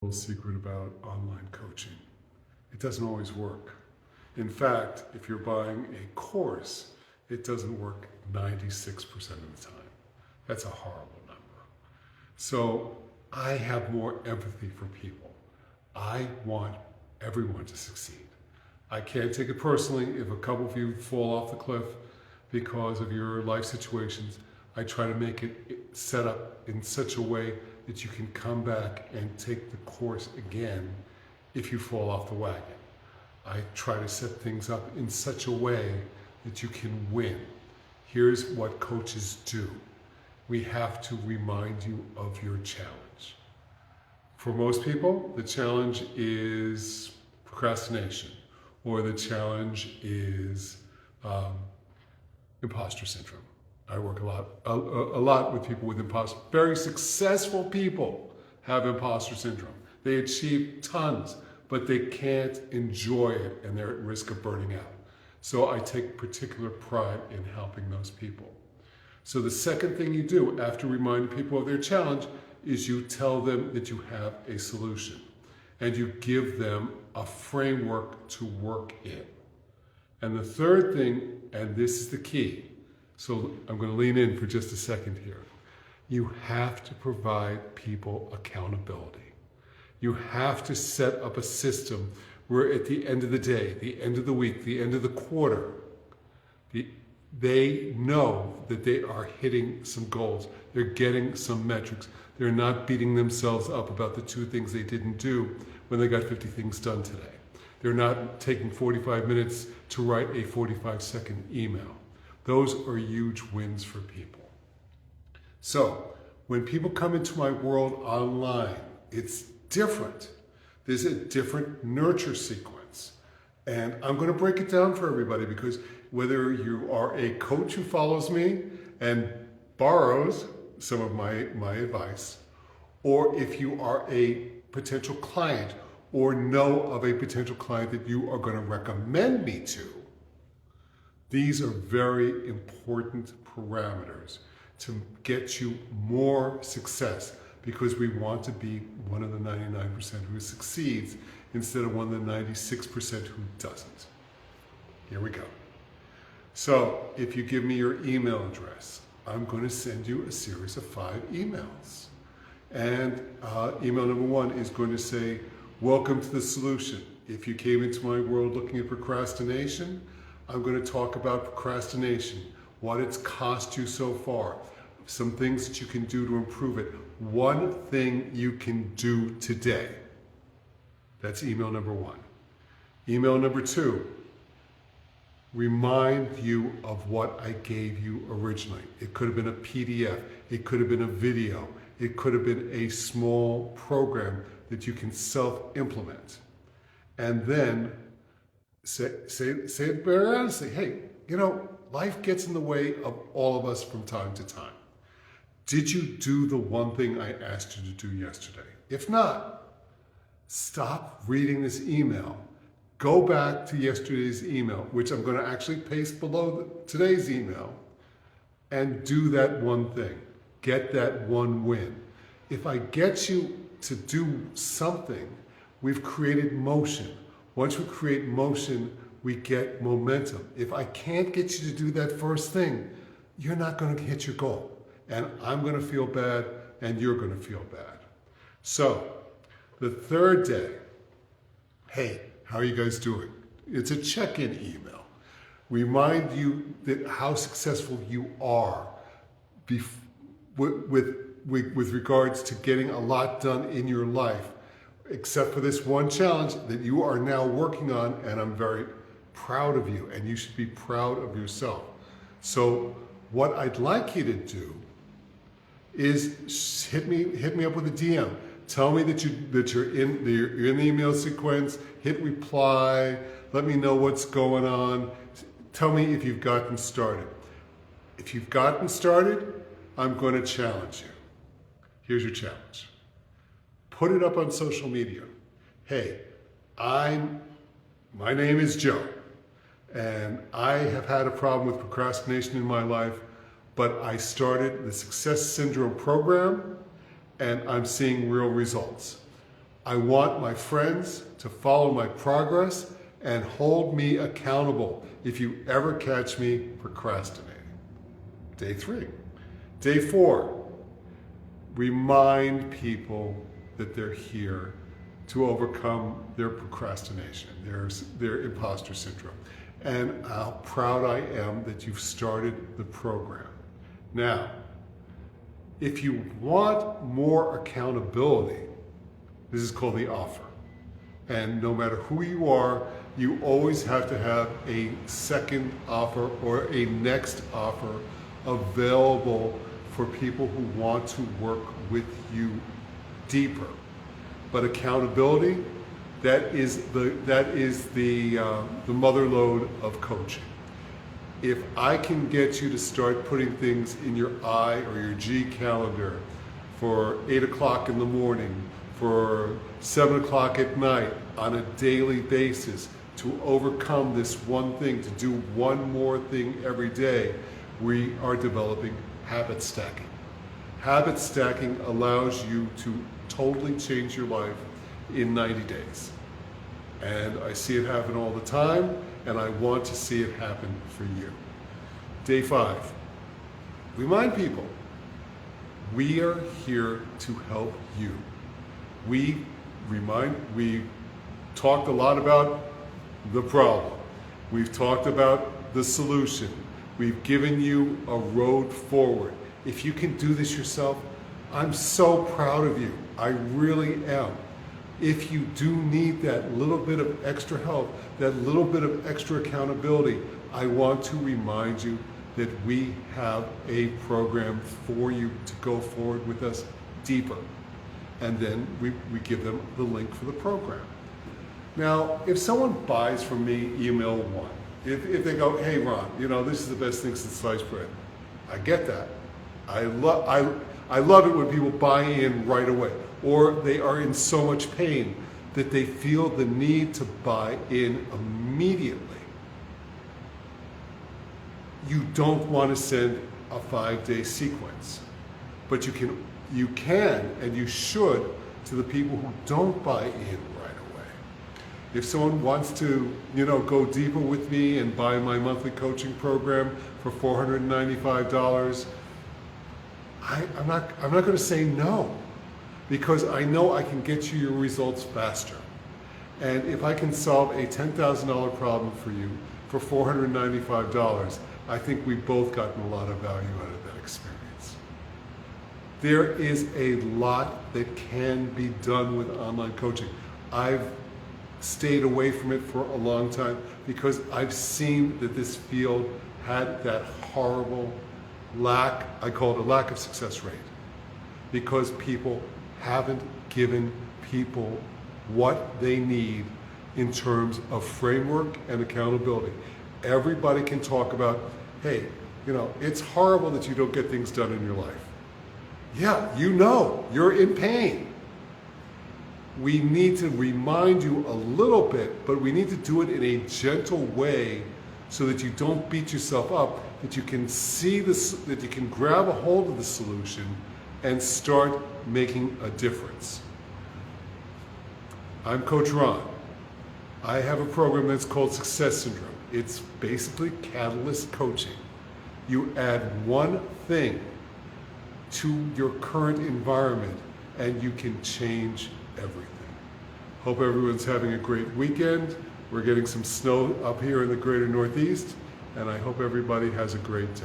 Little secret about online coaching. It doesn't always work. In fact, if you're buying a course, it doesn't work 96% of the time. That's a horrible number. So I have more empathy for people. I want everyone to succeed. I can't take it personally if a couple of you fall off the cliff because of your life situations. I try to make it set up in such a way that you can come back and take the course again if you fall off the wagon. I try to set things up in such a way that you can win. Here's what coaches do. We have to remind you of your challenge. For most people, the challenge is procrastination, or the challenge is imposter syndrome. I work a lot with people with imposter. Very successful people have imposter syndrome. They achieve tons, but they can't enjoy it, and they're at risk of burning out. So I take particular pride in helping those people. So the second thing you do after reminding people of their challenge is you tell them that you have a solution, and you give them a framework to work in. And the third thing, and this is the key, so I'm going to lean in for just a second here. You have to provide people accountability. You have to set up a system where at the end of the day, the end of the week, the end of the quarter, they know that they are hitting some goals. They're getting some metrics. They're not beating themselves up about the 2 things they didn't do when they got 50 things done today. They're not taking 45 minutes to write a 45-second email. Those are huge wins for people. So when people come into my world online, it's different. There's a different nurture sequence. And I'm going to break it down for everybody, because whether you are a coach who follows me and borrows some of my advice, or if you are a potential client or know of a potential client that you are going to recommend me to, these are very important parameters to get you more success, because we want to be one of the 99% who succeeds instead of one of the 96% who doesn't. Here we go. So if you give me your email address, I'm going to send you a series of 5 emails. And email number 1 is going to say, welcome to the solution. If you came into my world looking at procrastination, I'm going to talk about procrastination, what it's cost you so far, some things that you can do to improve it, one thing you can do today. That's email number 1. Email number 2, remind you of what I gave you originally. It could have been a PDF, it could have been a video, it could have been a small program that you can self-implement. And then say it very honestly, hey, life gets in the way of all of us from time to time. Did you do the one thing I asked you to do yesterday? If not, stop reading this email. Go back to yesterday's email, which I'm going to actually paste below today's email, and do that one thing. Get that one win. If I get you to do something, we've created motion. Once we create motion, we get momentum. If I can't get you to do that first thing, you're not going to hit your goal. And I'm going to feel bad, and you're going to feel bad. So, the third day, hey, how are you guys doing? It's a check-in email. Remind you that how successful you are with regards to getting a lot done in your life, except for this one challenge that you are now working on, and I'm very proud of you, and you should be proud of yourself. So what I'd like you to do is hit me up with a DM. Tell me that you're in the email sequence. Hit reply. Let me know what's going on. Tell me if you've gotten started. If you've gotten started, I'm going to challenge you. Here's your challenge. Put it up on social media. Hey, my name is Joe, and I have had a problem with procrastination in my life, but I started the Success Syndrome program, and I'm seeing real results. I want my friends to follow my progress and hold me accountable if you ever catch me procrastinating. Day 3. Day 4, remind people that they're here to overcome their procrastination, their imposter syndrome, and how proud I am that you've started the program. Now, if you want more accountability, this is called the offer. And no matter who you are, you always have to have a second offer or a next offer available for people who want to work with you deeper. But accountability, that is the mother lode of coaching. If I can get you to start putting things in your I or your G calendar for 8 o'clock in the morning, for 7 o'clock at night, on a daily basis, to overcome this one thing, to do one more thing every day, we are developing habit stacking. Habit stacking allows you to totally change your life in 90 days. And I see it happen all the time, and I want to see it happen for you. Day 5, remind people, we are here to help you. We talked a lot about the problem. We've talked about the solution. We've given you a road forward. If you can do this yourself, I'm so proud of you. I really am. If you do need that little bit of extra help, that little bit of extra accountability, I want to remind you that we have a program for you to go forward with us deeper. And then we give them the link for the program. Now, if someone buys from me email 1, if they go, hey Ron, this is the best thing since sliced bread, I get that. I love it when people buy in right away, or they are in so much pain that they feel the need to buy in immediately. You don't want to send a 5-day sequence, but you can and you should to the people who don't buy in right away. If someone wants to, go deeper with me and buy my monthly coaching program for $495, I'm not going to say no, because I know I can get you your results faster. And if I can solve a $10,000 problem for you for $495, I think we've both gotten a lot of value out of that experience. There is a lot that can be done with online coaching. I've stayed away from it for a long time because I've seen that this field had that horrible lack, I call it a lack of success rate, because people haven't given people what they need in terms of framework and accountability. Everybody can talk about, hey, it's horrible that you don't get things done in your life. Yeah, you're in pain. We need to remind you a little bit, but we need to do it in a gentle way so that you don't beat yourself up, that you can see this, that you can grab a hold of the solution and start making a difference. I'm Coach Ron. I have a program that's called Success Syndrome. It's basically catalyst coaching. You add one thing to your current environment and you can change everything. Hope everyone's having a great weekend. We're getting some snow up here in the greater Northeast, and I hope everybody has a great day.